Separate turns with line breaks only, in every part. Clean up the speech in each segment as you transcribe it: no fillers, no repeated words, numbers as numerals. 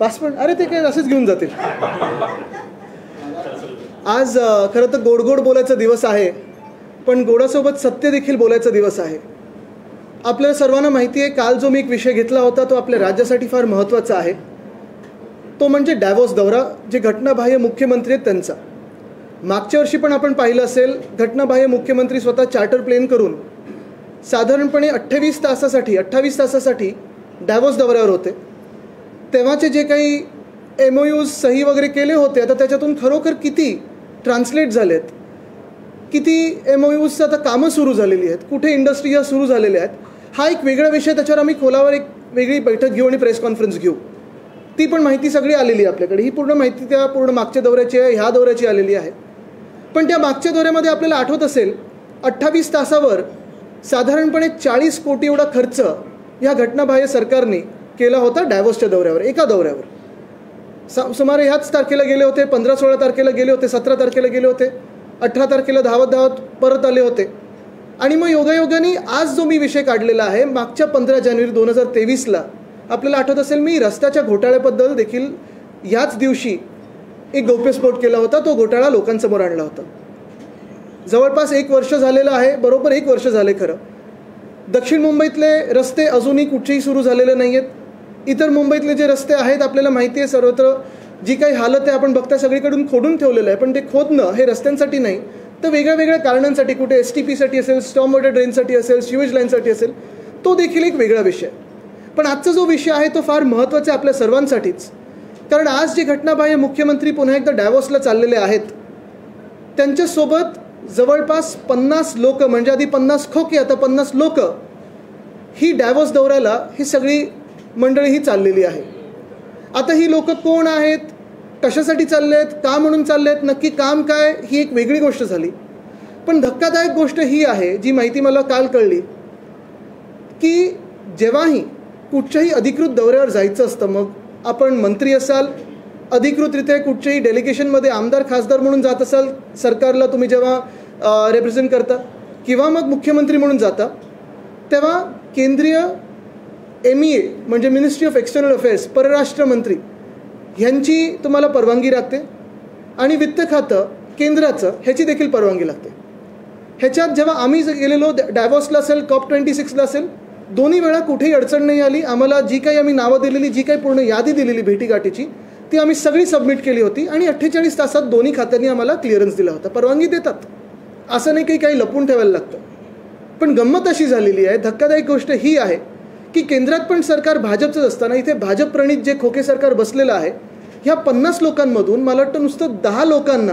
Passport अरे ते काय असेच घेऊन जातील. आज खरं तर गोड गोड बोलायचा दिवस आहे, पण गोडासोबत सत्य देखील बोलायचा दिवस आहे. आपल्याला सर्वांना माहिती आहे, काल जो मी एक विषय घेतला होता तो आपल्या राज्यासाठी फार महत्त्वाचा आहे. तो म्हणजे डायव्होर्स दौरा, जे घटनाबाह्य मुख्यमंत्री आहेत त्यांचा. मागच्या वर्षी पण आपण पाहिलं असेल, घटनाबाह्य मुख्यमंत्री स्वतः चार्टर प्लेन करून साधारणपणे 28 तासासाठी डायव्होर्स दौऱ्यावर होते. तेव्हाचे जे काही MOUs सही वगैरे केले होते, आता त्याच्यातून खरोखर किती ट्रान्सलेट झालेत, किती MOUs आता कामं सुरू झालेली आहेत, कुठे इंडस्ट्री या सुरू झालेल्या आहेत, हा एक वेगळा विषय. त्याच्यावर आम्ही खोलावर एक वेगळी बैठक घेऊ आणि प्रेस कॉन्फरन्स घेऊ. ती पण माहिती सगळी आलेली आहे आपल्याकडे. ही पूर्ण माहिती त्या पूर्ण मागच्या दौऱ्याची आहे, ह्या दौऱ्याची आलेली आहे. पण त्या मागच्या दौऱ्यामध्ये आपल्याला आठवत असेल, 28 तासावर साधारणपणे 40 कोटी एवढा खर्च ह्या घटनाबाह्य सरकारने केला होता डायव्होर्सच्या दौऱ्यावर, एका दौऱ्यावर. सुमारे ह्याच तारखेला गेले होते, 15-16 तारखेला गेले होते, 17 तारखेला गेले होते, 18 तारखेला धावत परत आले होते. आणि मग योगायोगाने आज जो मी विषय काढलेला आहे, मागच्या 15 जानेवारी 2023ला आपल्याला आठवत असेल, मी रस्त्याच्या घोटाळ्याबद्दल देखील याच दिवशी एक गौप्यस्फोट केला होता. तो घोटाळा लोकांसमोर आणला होता. जवळपास 1 वर्ष झालेलं आहे, बरोबर 1 वर्ष झाले. खरं दक्षिण मुंबईतले रस्ते अजूनही कुठेही सुरू झालेले नाही आहेत. इतर मुंबईतले जे रस्ते आहेत, आपल्याला माहिती आहे, सर्वत्र जी काही हालत आहे आपण बघता, सगळीकडून खोदून ठेवलेलं आहे. पण ते खोदणं हे रस्त्यांसाठी नाही, तर वेगळ्या वेगळ्या कारणांसाठी, कुठे STPसाठी असेल, स्टॉर्म वॉटर ड्रेनसाठी असेल, सिवेज लाईनसाठी असेल, तो देखील एक वेगळा विषय. पण आजचा जो विषय आहे तो फार महत्त्वाचा आहे आपल्या सर्वांसाठीच. कारण आज जे घटनाबाह्य मुख्यमंत्री पुन्हा एकदा डायव्होर्सला चाललेले आहेत, त्यांच्यासोबत जवळपास 50 लोक, म्हणजे आधी 50 खोके, आता 50 लोक ही डायव्होर्स दौऱ्याला ही सगळी मंडळी ही चाललेली आहे. आता ही लोक कोण आहेत, कशासाठी चालले आहेत, का म्हणून चालले आहेत, नक्की काम काय, ही एक वेगळी गोष्ट झाली. पण धक्कादायक गोष्ट ही आहे, जी माहिती मला काल कळली, की जेव्हाही कुठच्याही अधिकृत दौऱ्यावर जायचं असतं, मग आपण मंत्री असाल, अधिकृतरित्या कुठच्याही डेलिगेशनमध्ये आमदार खासदार म्हणून जात असाल, सरकारला तुम्ही जेव्हा रिप्रेझेंट करता, किंवा मग मुख्यमंत्री म्हणून जाता, तेव्हा केंद्रीय MEA म्हणजे मिनिस्ट्री ऑफ एक्सटर्नल अफेअर्स, परराष्ट्र मंत्री ह्यांची तुम्हाला परवानगी लागते. आणि वित्त खातं केंद्राचं, ह्याची देखील परवानगी लागते. ह्याच्यात जेव्हा आम्ही गेलेलो, डायव्होर्सला असेल, COP26ला असेल, दोन्ही वेळा कुठेही अडचण नाही आली. आम्हाला जी काही आम्ही नावं दिलेली, जी काही पूर्ण यादी दिलेली भेटीगाठीची, ती आम्ही सगळी सबमिट केली होती. आणि 48 तासात दोन्ही खात्यांनी आम्हाला क्लिअरन्स दिला होता. परवानगी देतात, असं नाही काही लपून ठेवायला लागतं. पण गंमत अशी झालेली आहे, धक्कादायक गोष्ट ही आहे, की केंद्रात पण सरकार भाजपचंच असताना इथे भाजप प्रणित जे खोके सरकार बसलेलं आहे, ह्या 50 लोकांमधून मला वाटतं नुसतं 10 लोकांना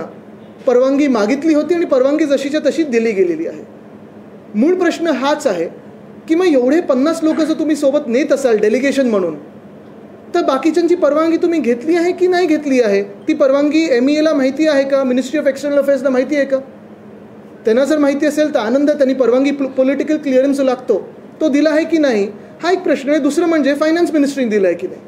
परवानगी मागितली होती आणि परवानगी जशीच्या तशी दिली गेलेली आहे. मूळ प्रश्न हाच आहे, की मग एवढे 50 लोक जर तुम्ही सोबत नेत असाल डेलिगेशन म्हणून, तर बाकीच्यांची परवानगी तुम्ही घेतली आहे की नाही घेतली आहे? ती परवानगी MEAला माहिती आहे का? मिनिस्ट्री ऑफ एक्सटर्नल अफेअर्सला माहिती आहे का? त्यांना जर माहिती असेल तर आनंद, त्यांनी परवानगी, पॉलिटिकल क्लिअरन्स लागतो तो दिला आहे की नाही, हा एक प्रश्न आहे. दुसरं म्हणजे फायनान्स मिनिस्ट्रीने दिला आहे की नाही.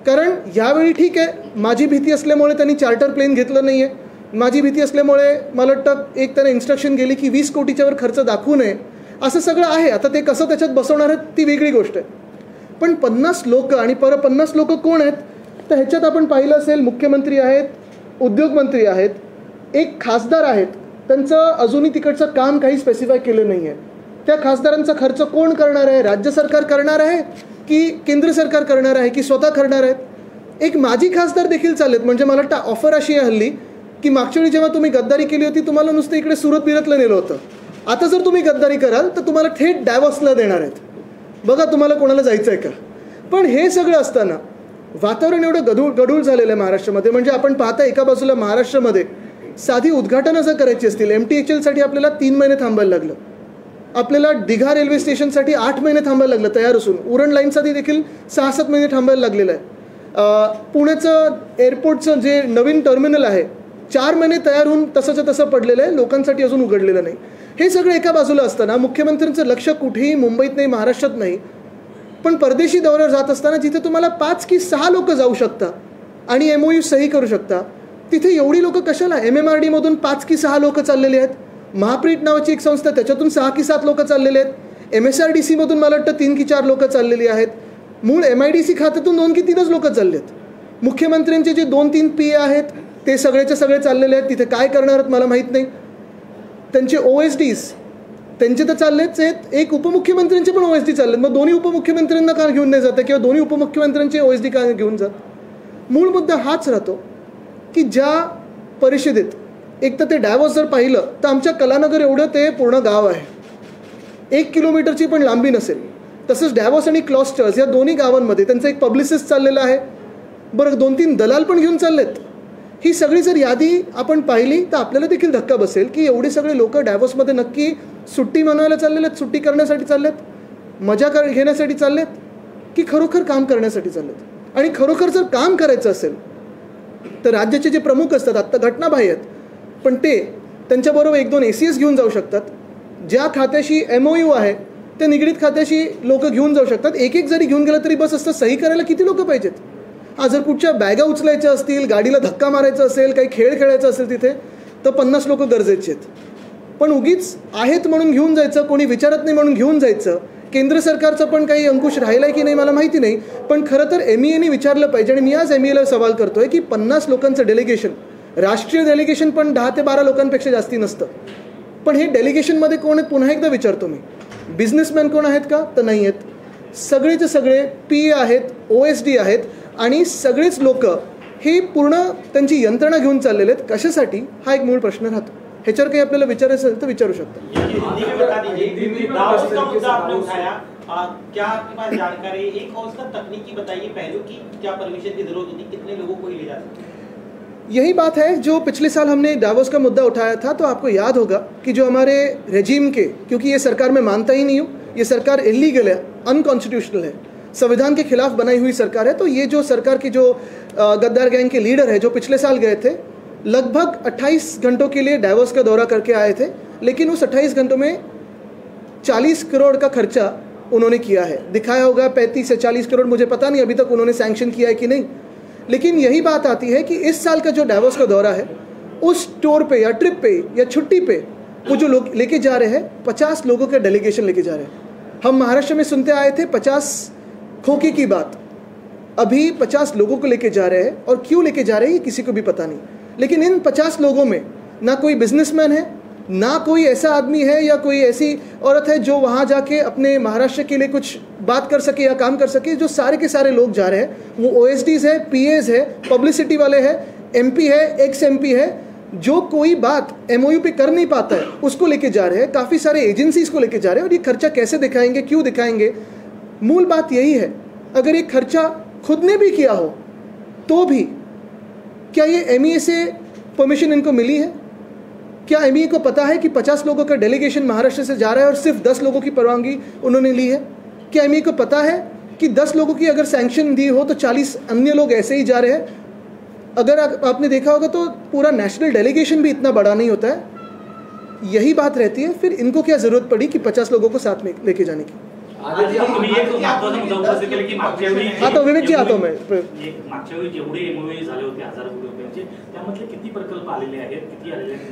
कारण यावेळी ठीक आहे, माझी भीती असल्यामुळे त्यांनी चार्टर प्लेन घेतलं नाही आहे. माझी भीती असल्यामुळे मला वाटतं एक त्यांना इन्स्ट्रक्शन गेली की 20 कोटीच्यावर खर्च दाखवू नये, असं सगळं आहे. आता ते कसं त्याच्यात बसवणार आहेत ती वेगळी गोष्ट आहे. पण 50 लोक, आणि 50 लोक कोण आहेत, तर ह्याच्यात आपण पाहिलं असेल, मुख्यमंत्री आहेत, उद्योगमंत्री आहेत, एक खासदार आहेत. त्यांचं अजूनही तिकडचं काम काही स्पेसिफाय केलं नाही आहे. त्या खासदारांचा खर्च कोण करणार आहे? राज्य सरकार करणार आहे की केंद्र सरकार करणार आहे की स्वतः करणार आहेत? एक माजी खासदार देखील चालेत. म्हणजे मला वाटतं ऑफर अशी आहे हल्ली, की मागच्या वेळी जेव्हा तुम्ही गद्दारी केली होती, तुम्हाला नुसतं इकडे सुरत बिरतला नेलं होतं. आता जर तुम्ही गद्दारी कराल तर तुम्हाला थेट डायव्होर्सला देणार आहेत. बघा तुम्हाला कोणाला जायचं आहे का? पण हे सगळं असताना वातावरण एवढं गढूळ झालेलं आहे महाराष्ट्रामध्ये. म्हणजे आपण पाहता, एका बाजूला महाराष्ट्रामध्ये साधी उद्घाटनं जर करायची असतील, MTHLसाठी आपल्याला 3 महिने थांबायला लागलं. आपल्याला दिघा रेल्वे स्टेशनसाठी 8 महिने थांबायला लागलं तयार असून. उरण लाईनसाठी देखील 6-7 महिने थांबायला लागलेलं आहे. पुण्याचं एअरपोर्टचं जे नवीन टर्मिनल आहे, 4 महिने तयार होऊन तसंच्या तसं पडलेलं आहे, लोकांसाठी अजून उघडलेलं नाही. हे सगळं एका बाजूला असताना मुख्यमंत्र्यांचं लक्ष कुठेही मुंबईत नाही, महाराष्ट्रात नाही, पण परदेशी दौऱ्यावर जात असताना जिथे तुम्हाला 5 की 6 लोक जाऊ शकता आणि MOU सही करू शकता, तिथे एवढी लोक कशाला? MMRDमधून 5 की 6 लोक चाललेली आहेत. महाप्रीट नावाची एक संस्था, त्याच्यातून 6 की 7 लोक चाललेले आहेत. MSRDCमधून मला वाटतं 3 की 4 लोक चाललेली आहेत. मूळ MIDC खात्यातून 2 की 3च लोक चाललेत. मुख्यमंत्र्यांचे जे 2-3 PA आहेत ते सगळेचे सगळे चाललेले आहेत. तिथे काय करणार आहेत मला माहीत नाही. त्यांचे OSDs त्यांचे तर चाललेच आहेत. एक उपमुख्यमंत्र्यांचे पण OSD चाललेत. मग दोन्ही उपमुख्यमंत्र्यांना का घेऊन नाही जातं किंवा दोन्ही उपमुख्यमंत्र्यांचे OSD का घेऊन जात. मूळ मुद्दा हाच राहतो की ज्या परिषदेत एक तर ते डायव्हॉर्स जर पाहिलं तर आमच्या कलानगर एवढं ते पूर्ण गाव आहे. 1 किलोमीटरची पण लांबी नसेल. तसंच डॅवॉस आणि क्लॉस्टर्स या दोन्ही गावांमध्ये त्यांचं एक पब्लिसिस्ट चाललेलं आहे. बरं 2-3 दलाल पण घेऊन चाललेत. ही सगळी जर यादी आपण पाहिली तर आपल्याला देखील धक्का बसेल की एवढे सगळे लोक डॅवॉसमध्ये नक्की सुट्टी मनवायला चाललेले आहेत, सुट्टी करण्यासाठी चाललेत, मजा घेण्यासाठी चाललेत की खरोखर काम करण्यासाठी चाललेत. आणि खरोखर जर काम करायचं असेल तर राज्याचे जे प्रमुख असतात आत्ता घटनाबाह्य आहेत पण ते त्यांच्याबरोबर 1-2 ACS घेऊन जाऊ शकतात. ज्या खात्याशी MOU आहे त्या निगडीत खात्याशी लोक घेऊन जाऊ शकतात. एक जरी घेऊन गेलं तरी बस असतं. सही करायला किती लोक पाहिजेत. जर कुठच्या बॅगा उचलायच्या असतील, गाडीला धक्का मारायचा असेल, काही खेळ खेळायचा असेल तिथे तर 50 लोक गरजेचे आहेत. पण उगीच आहेत म्हणून घेऊन जायचं, कोणी विचारत नाही म्हणून घेऊन जायचं. केंद्र सरकारचा पण काही अंकुश राहिला आहे की नाही मला माहिती नाही. पण खरं तर MEAने विचारलं पाहिजे. आणि मी आज MEAला सवाल करतोय की 50 लोकांचं डेलिगेशन, राष्ट्रीय डेलिगेशन पण 10 ते 12 लोकांपेक्षा जास्ती नसतं. पण हे डेलिगेशनमध्ये कोण आहेत पुन्हा एकदा विचारतो मी. बिझनेसमॅन कोण आहेत का तर नाही आहेत. सगळेचे सगळे PA आहेत, OSD आहेत आणि सगळेच लोक हे पूर्ण त्यांची यंत्रणा घेऊन चाललेले आहेत. कशासाठी हा एक मूळ प्रश्न राहतो. ह्याच्यावर काही आपल्याला विचारायचं असेल तर विचारू शकतो. यही बात है जो पिछले साल हमने डावोस का मुद्दा उठाया था. तो आपको याद होगा कि जो हमारे रेजिम के, क्योंकि ये सरकार मैं मानता ही नहीं हूँ, ये सरकार इलीगल है, अनकॉन्स्टिट्यूशनल है, संविधान के खिलाफ बनाई हुई सरकार है. तो ये जो सरकार की जो गद्दार गैंग के लीडर है जो पिछले साल गए थे, लगभग 28 घंटों के लिए डावोस का दौरा करके आए थे. लेकिन उस 28 घंटों में 40 करोड़ का खर्चा उन्होंने किया है. दिखाया होगा 35 से 40 करोड़, मुझे पता नहीं अभी तक उन्होंने सैंक्शन किया है कि नहीं. लेकिन यही बात आती है कि इस साल का जो डावोस का दौरा है उस टूर पे या ट्रिप पे या छुट्टी पे वो जो लोग लेके जा रहे हैं 50 लोगों का डेलीगेशन लेके जा रहे हैं. हम महाराष्ट्र में सुनते आए थे 50 खोखे की बात. अभी 50 लोगों को लेके जा रहे हैं और क्यों लेके जा रहे हैं किसी को भी पता नहीं. लेकिन इन 50 लोगों में ना कोई बिजनेसमैन है, ना कोई ऐसा आदमी है या कोई ऐसी औरत है जो वहाँ जाके अपने महाराष्ट्र के लिए कुछ बात कर सके या काम कर सके. जो सारे के सारे लोग जा रहे हैं वो OSDs है, PAs है, पब्लिसिटी वाले हैं, MP है, ex-MP है. जो कोई बात MOU पे कर नहीं पाता है उसको लेके जा रहे हैं. काफ़ी सारे एजेंसीज को लेके जा रहे हैं. और ये खर्चा कैसे दिखाएंगे, क्यों दिखाएंगे. मूल बात यही है, अगर ये खर्चा खुद ने भी किया हो तो भी क्या ये MEA से परमिशन इनको मिली है. क्या MEA को पता है कि 50 लोगों का डेलीगेशन महाराष्ट्र से जा रहा है और सिर्फ 10 लोगों की परवानगी उन्होंने ली है. क्या MEA को पता है कि 10 लोगों की अगर सैंक्शन दी हो तो 40 अन्य लोग ऐसे ही जा रहे हैं. अगर आपने देखा होगा तो पूरा नेशनल डेलीगेशन भी इतना बड़ा नहीं होता है. यही बात रहती है. फिर इनको क्या ज़रूरत पड़ी कि 50 लोगों को साथ में लेके जाने की. आता विवेक जी आता हूँ मैं.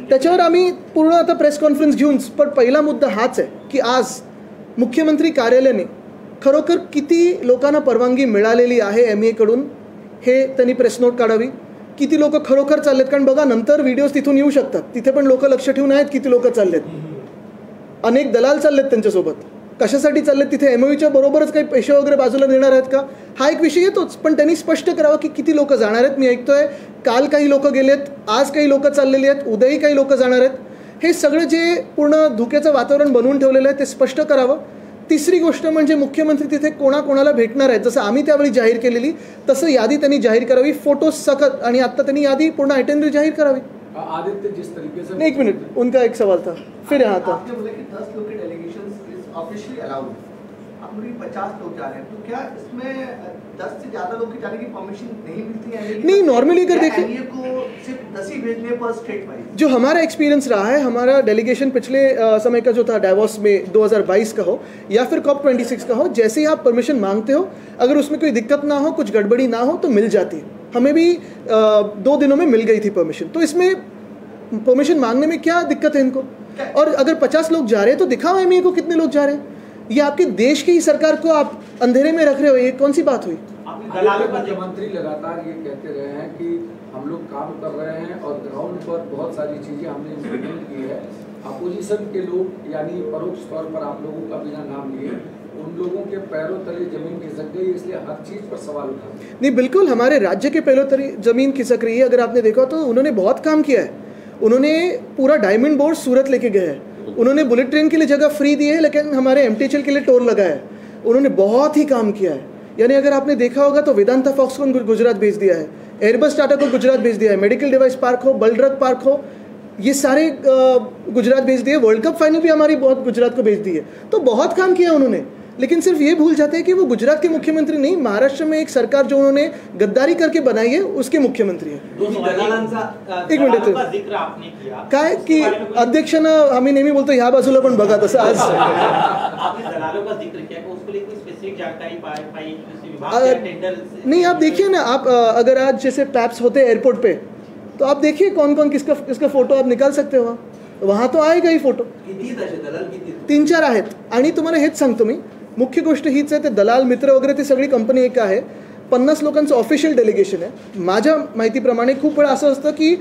त्याच्यावर आम्ही पूर्ण आता प्रेस कॉन्फरन्स घेऊन. पण पहिला मुद्दा हाच आहे की आज मुख्यमंत्री कार्यालयाने खरोखर किती लोकांना परवानगी मिळालेली आहे MEA कडून हे त्यांनी प्रेस नोट काढावी. किती लोक खरोखर चाललेत. कारण बघा नंतर व्हिडिओज तिथून येऊ शकतात. तिथे पण लोक लक्ष ठेवून आहेत किती लोक चाललेत. अनेक दलाल चाललेत त्यांच्यासोबत. कशासाठी चाललेत. तिथे MOUच्या बरोबरच काही पैसे वगैरे बाजूला देणार आहेत का हा एक विषय येतोच. पण त्यांनी स्पष्ट करावं की किती लोक जाणार आहेत. मी ऐकतोय काल काही लोक गेलेत, आज काही लोक चाललेली आहेत, उद्याही काही लोक जाणार आहेत. हे सगळं जे पूर्ण धुक्याचं वातावरण बनवून ठेवलेलं आहे ते स्पष्ट करावं. तिसरी गोष्ट म्हणजे मुख्यमंत्री तिथे कोणाकोणाला भेटणार आहेत. जसं आम्ही त्यावेळी जाहीर केलेली तसं यादी त्यांनी जाहीर करावी. फोटो सकट. आणि आता त्यांनी यादी पूर्ण आयटेनरी जाहीर करावी.
आदित्य जिस तरीके से
एक मिनट उनका एक सवाल था फिर यहाँ था.
आपने बोला कि 10 लोग के डेलीगेशन ऑफिशियली अलाउड. आप बोलिए 50 लोग जा रहे हैं तो क्या इसमें 10 से ज़्यादा लोग के जाने की परमिशन नहीं मिलती है.
नहीं नॉर्मली अगर देखिए
MEA को सिर्फ 10 ही भेजने पर स्टेट वाइज.
जो हमारा एक्सपीरियंस रहा है, हमारा डेलीगेशन पिछले समय का जो था डावोस में 2022 का हो या फिर COP26 का हो, जैसे ही आप परमिशन मांगते हो अगर उसमें कोई दिक्कत ना हो, कुछ गड़बड़ी ना हो तो मिल जाती है. हमें भी 2 दिनों में मिल गई थी परमिशन. तो इसमें परमिशन मांगने में क्या दिक्कत है इनको. और अगर 50 लोग जा रहे हैं तो दिखाओ MEA को कितने लोग जा रहे हैं. ये आपके देश की ही सरकार को आप अंधेरे में रख रहे हो, ये कौन सी बात हुई?
मुख्यमंत्री लगातार ये कहते रहे हैं कि हम लोग काम कर रहे हैं और ग्राउंड पर बहुत सारी चीजें हमने इम्प्लीमेंट की है। अपोजिशन के लोग यानी परोक्ष तौर पर आप लोगों का बिना नाम लिए उन लोगों के पैरों तले जमीन खिसक गई, इसलिए हर चीज पर सवाल उठा।
नहीं, बिल्कुल हमारे राज्य के पैरों तले जमीन खिसक रही है। अगर आपने देखा तो उन्होंने बहुत काम किया है। उन्होंने पूरा डायमंड बोर्ड सूरत लेके गए हैं, उन्होंने बुलेट ट्रेन के लिए जगह फ्री दी है, लेकिन हमारे MTHL के लिए टोल लगाया है। उन्होंने बहुत ही काम किया है। यानी अगर आपने देखा होगा तो वेदांता फॉक्स को गुजरात भेज दिया है, एयरबस टाटा को गुजरात भेज दिया है, मेडिकल डिवाइस पार्क हो, बलड्रग पार्क हो, ये सारे गुजरात भेज दिए। वर्ल्ड कप फाइनल भी हमारी बहुत गुजरात को भेज दी है। तो बहुत काम किया उन्होंने, लेकिन सिर्फ ये भूल जाते हैं कि वो गुजरात के मुख्यमंत्री नहीं, महाराष्ट्र में एक सरकार जो उन्होंने गद्दारी करके बनाई है उसके मुख्यमंत्री है। एक मिनिट, काय की अध्यक्षांना आम्ही नेहमी बोलतो ह्या बाजूला पण बघा, तसं आज नहीं। आप देखिए ना, आप अगर आज जैसे पैप्स होते हैं एयरपोर्ट पे, तो आप देखिए कौन कौन किसका फोटो आप निकाल सकते हो वहाँ तो आएगा ही फोटो। 3-4 आहेत। आणि तुम्हाला हेच सांगतो मी, मुख्य गोष्ट हीच आहे, ते दलाल मित्र वगैरे ते सगळी कंपनी एक आहे। 50 लोकांचं ऑफिशियल डेलिगेशन आहे। माझ्या माहितीप्रमाणे खूप वेळा असं असतं की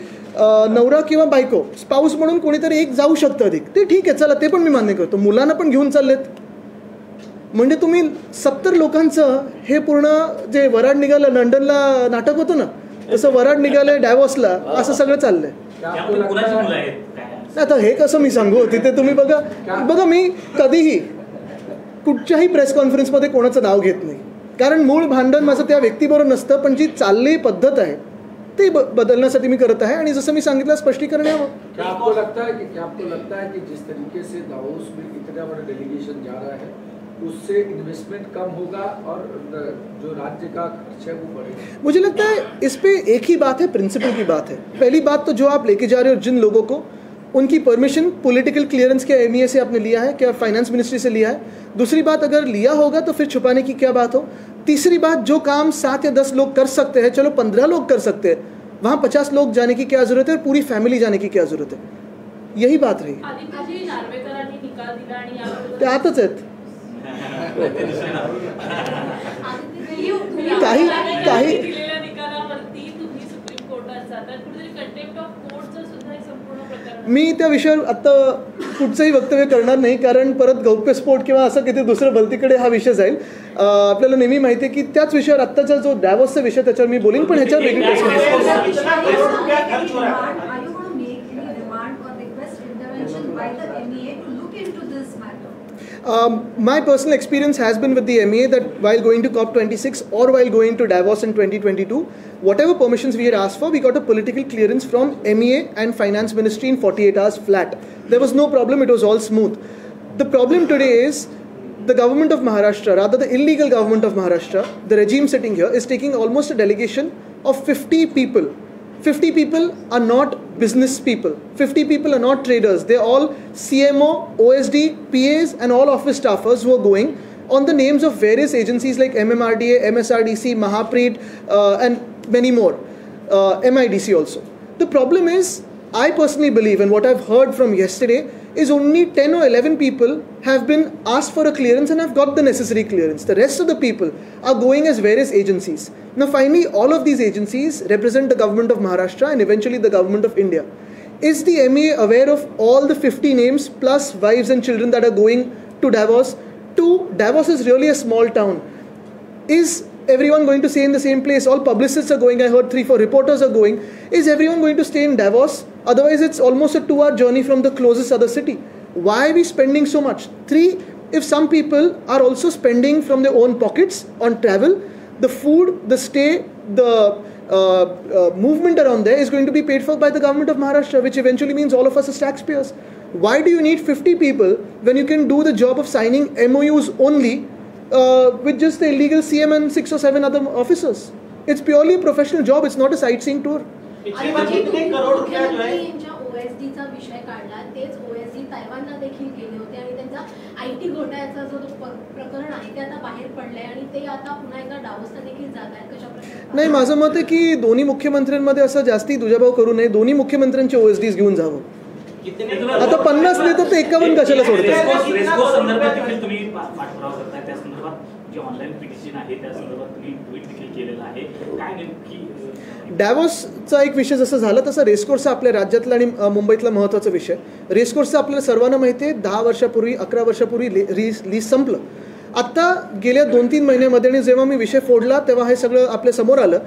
नवरा किंवा बायको स्पाऊस म्हणून कोणीतरी एक जाऊ शकतं अधिक, ते ठीक आहे, चला ते पण मी मान्य करतो। मुलांना पण घेऊन चाललेत म्हणजे तुम्ही 70 लोकांचं हे पूर्ण जे वराड निघालं लंडनला नाटक होतं ना, तसं वराड निघालंय डॅवॉसला, असं सगळं चाललंय। आता हे कसं मी सांगू, तिथे तुम्ही बघा मी कधीही कुठच्याही प्रेस कॉन्फरन्समध्ये कोणाचं नाव घेत नाही, कारण मूळ भांडण माझं त्या व्यक्तीबरोबर नसतं, पण जी चालली पद्धत आहे ते बदलण्यासाठी मी करत आहे। आणि जसं मी सांगितलं स्पष्टीकरण यावं।
क्या आपको लगता है कि जिस तरीके से दावोस में इतना बड़ा डेलीगेशन जा रहा है उससे इन्वेस्टमेंट कम होगा और जो राज्य का खर्च है वो बढ़ेगा?
मुझे लगता है इस पे एक ही बात है, प्रिंसिपल की बात है। पहली बात तो जो आप लेके जा रहे हो जिन लोगों को, उनकी परमिशन पॉलिटिकल क्लियरेंस क्या MEA से आपने लिया है, क्या फाइनेंस मिनिस्ट्री से लिया है? दूसरी बात, अगर लिया होगा तो फिर छुपाने की क्या बात हो? तीसरी बात, जो काम 7 या 10 लोग कर सकते हैं, चलो 15 लोग कर सकते हैं, वहाँ 50 लोग जाने की क्या जरूरत है, पूरी फैमिली जाने की क्या जरूरत है? यही बात रही। ते आतच आहेत काही मी त्या विषयावर आता कुठचंही वक्तव्य करणार नाही, कारण परत गौप्यस्फोट किंवा असं किती दुसरं भलतीकडे हा विषय जाईल। आपल्याला नेहमी माहिती आहे की त्याच विषयावर आत्ताचा जो डॅवॉसचा विषय त्याच्यावर मी बोलीन, पण ह्याच्यावर वेगळी my personal experience has been with the MEA that while going to COP26 or while going to Davos in 2022, whatever permissions we had asked for, we got a political clearance from MEA and Finance Ministry in 48 hours flat. There was no problem, it was all smooth. The problem today is the government of Maharashtra, rather the illegal government of Maharashtra, the regime sitting here is taking almost a delegation of 50 people. 50 people are not business people. 50 people are not traders. They're all CMO, OSD, PAs and all office staffers who are going on the names of various agencies like MMRDA, MSRDC, Mahapreet and many more. MIDC also. The problem is, I personally believe, and what I've heard from yesterday, is only 10 or 11 people have been asked for a clearance and have got the necessary clearance. The rest of the people are going as various agencies. Now finally, all of these agencies represent the government of Maharashtra and eventually the government of India. Is the MEA aware of all the 50 names plus wives and children that are going to Davos? Davos is really a small town. Is everyone going to stay in the same place? All publicists are going. I heard 3-4 reporters are going. Is everyone going to stay in Davos? Otherwise, it's almost a 2-hour journey from the closest other city. Why are we spending so much? 3, if some people are also spending from their own pockets on travel, the food, the stay, the movement around there is going to be paid for by the government of Maharashtra, which eventually means all of us as taxpayers. Why do you need 50 people when you can do the job of signing MOUs only with just the illegal CM and 6 or 7 other officers? It's purely a professional job. It's not a sightseeing tour.
OSDचा विषय काढला, तेच OSD तैवानला देखील गेले होते आणि त्यांचा IT घोटाळ्याचा जो प्रकरण आहे ते आता बाहेर पडलंय आणि ते आता पुन्हा एकदा डावोसला देखील जात आहेत. कशा प्रकारे?
नाही, माझं मत आहे की दोन्ही मुख्यमंत्र्यांमध्ये असं जास्ती दुजाभाव करू नये. दोन्ही मुख्यमंत्र्यांचे OSDs घेऊन जावं. आता 50 नेतं ते 51 कशाला सोडतात?
रेस्को संदर्भात देखील तुम्ही पाठपुरावा करताय, त्या संदर्भात जे ऑनलाईन पिटिशन आहे त्या संदर्भात तुम्ही ट्विट देखील केलेलं आहे. काय नेमकी
डॅव्होसचा एक विषय जसं झाला तसा रेसकोर्सचा आपल्या राज्यातला आणि मुंबईतला महत्त्वाचा विषय. रेसकोर्सचा आपल्याला सर्वांना माहिती आहे 10 वर्षापूर्वी 11 वर्षापूर्वी लीज संपलं. आत्ता गेल्या 2-3 महिन्यामध्ये आणि जेव्हा मी विषय फोडला तेव्हा हे सगळं आपल्या समोर आलं.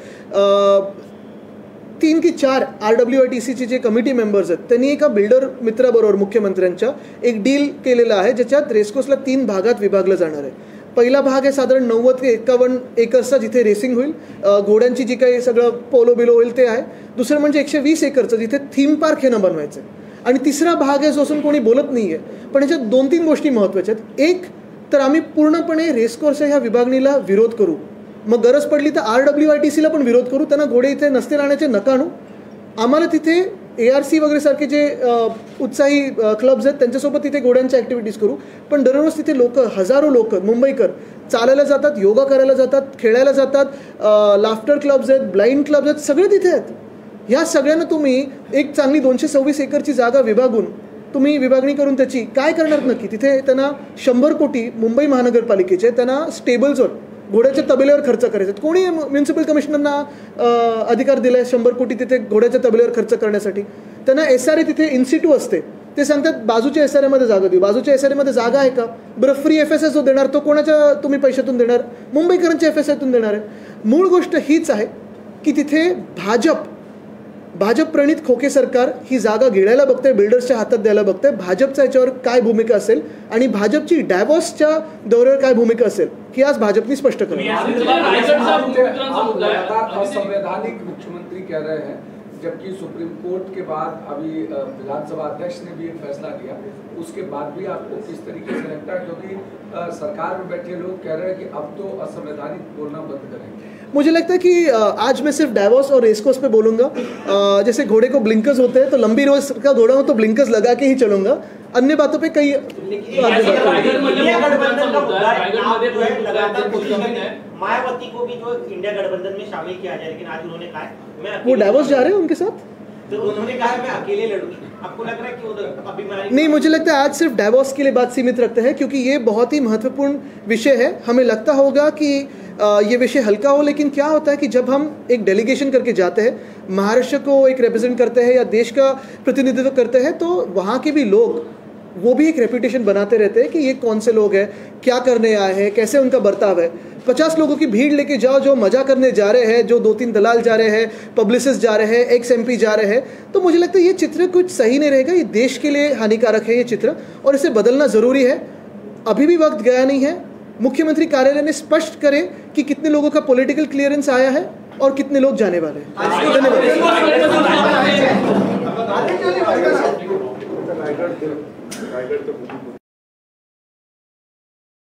3 की 4 RWITCचे जे कमिटी मेंबर्स आहेत त्यांनी एका बिल्डर मित्राबरोबर मुख्यमंत्र्यांच्या एक डील केलेलं आहे ज्याच्यात रेसकोर्सला 3 भागात विभागलं जाणार आहे. पहिला भाग आहे साधारण 90 ते 51 एकरचा जिथे रेसिंग होईल, घोड्यांची जी काही सगळं पोलो बिलो होईल ते आहे. दुसरं म्हणजे 120 एकरचं जिथे थीम पार्क हे न बनवायचं आहे. आणि तिसरा भाग आहे जो असून कोणी बोलत नाही आहे पण ह्याच्यात 2-3 गोष्टी महत्त्वाच्या आहेत. एक तर आम्ही पूर्णपणे रेसकोर्सच्या ह्या विभागणीला विरोध करू, मग गरज पडली तर RWITCला पण विरोध करू. त्यांना घोडे इथे नसते राहण्याचे नका आणू. आम्हाला तिथे ARC वगैरे सारखे जे उत्साही क्लब्स आहेत त्यांच्यासोबत तिथे घोड्यांच्या ॲक्टिव्हिटीज करू. पण दररोज तिथे हजारो लोक मुंबईकर चालायला जातात, योगा करायला जातात, खेळायला जातात, लाफ्टर क्लब्स आहेत, ब्लाइंड क्लब्स आहेत, सगळे तिथे आहेत. ह्या सगळ्यांना तुम्ही एक चांगली 226 एकरची जागा विभागून तुम्ही विभागणी करून त्याची काय करणार नक्की? तिथे त्यांना 100 कोटी मुंबई महानगरपालिकेचे त्यांना स्टेबल्सवर घोड्याच्या तबेल्यावर खर्च करायचे. कोणी म्युन्सिपल कमिशनरना अधिकार दिला आहे 100 कोटी तिथे घोड्याच्या तबेल्यावर खर्च करण्यासाठी? त्यांना SRA तिथे इन्स्टिट्यूट असते, ते सांगतात बाजूच्या SRAमध्ये जागा देऊ. बाजूच्या SRAमध्ये जागा आहे का? बरं, फ्री FSI जो देणार तो कोणाच्या तुम्ही पैशातून देणार? मुंबईकरांच्या FSIतून देणार आहे. मूळ गोष्ट हीच आहे की तिथे भाजप प्रणित खोके सरकार ही जागा गिळायला बघते, बिल्डर्सच्या हातात द्यायला बघते. भाजपचा याच्यावर काय भूमिका असेल आणि भाजपची डॅव्होसच्या दौऱ्यावर काय भूमिका असेल की आज भाजपने स्पष्ट केलं.
असंवैधानिक मुख्यमंत्री कह रहे हैं, जबकि सुप्रीम कोर्ट के बाद अभी विधानसभा अध्यक्ष ने भी एक फैसला लिया, उसके बाद भी आपको किस तरीके से लगता है? क्योंकि सरकार में बैठे लोग कह रहे हैं कि अब तो असंवैधानिक बोलना बंद करेंगे.
मुझे लगता है कि आज मैं सिर्फ डैवोस और रेसकोर्स पे बोलूँगा. जैसे घोड़े को ब्लिंकर्स होते हैं तो लंबी रोज का घोड़ा हो तो ब्लिंकर्स लगा के ही चलूँगा. अन्य बातों पे कई
मायावती को भी जो इंडिया गठबंधन में शामिल किया जाए, लेकिन आज उन्होंने कहा
वो डैवोस जा रहे हैं उनके साथ.
तो उन्होंने कहा मैं अकेले लड़ूंगी. आपको लग रहा है कि अभी
नहीं, मुझे लगता है आज सिर्फ डैवोस के लिए बात सीमित रखते हैं क्योंकि ये बहुत ही महत्वपूर्ण विषय है. हमें लगता होगा कि ये विषय हल्का हो, लेकिन क्या होता है कि जब हम एक डेलीगेशन करके जाते हैं, महाराष्ट्र को एक रिप्रेजेंट करते हैं या देश का प्रतिनिधित्व करते हैं, तो वहाँ के भी लोग वो भी एक रेपुटेशन बनाते रहते हैं कि ये कौन से लोग हैं, क्या करने आए हैं, कैसे उनका बर्ताव है. 50 लोगों की भीड़ लेके जाओ जो मजा करने जा रहे हैं, जो 2-3 दलाल जा रहे हैं, पब्लिसिस्ट जा रहे हैं, ex-MP जा रहे हैं, तो मुझे लगता है ये चित्र कुछ सही नहीं रहेगा. ये देश के लिए हानिकारक है ये चित्र और इसे बदलना ज़रूरी है. अभी भी वक्त गया नहीं है. मुख्यमंत्री कार्यालय ने स्पष्ट करे कि कितने लोगों का पॉलिटिकल क्लियरेंस आया है और कितने लोग जाने वाले हैं. धन्यवाद.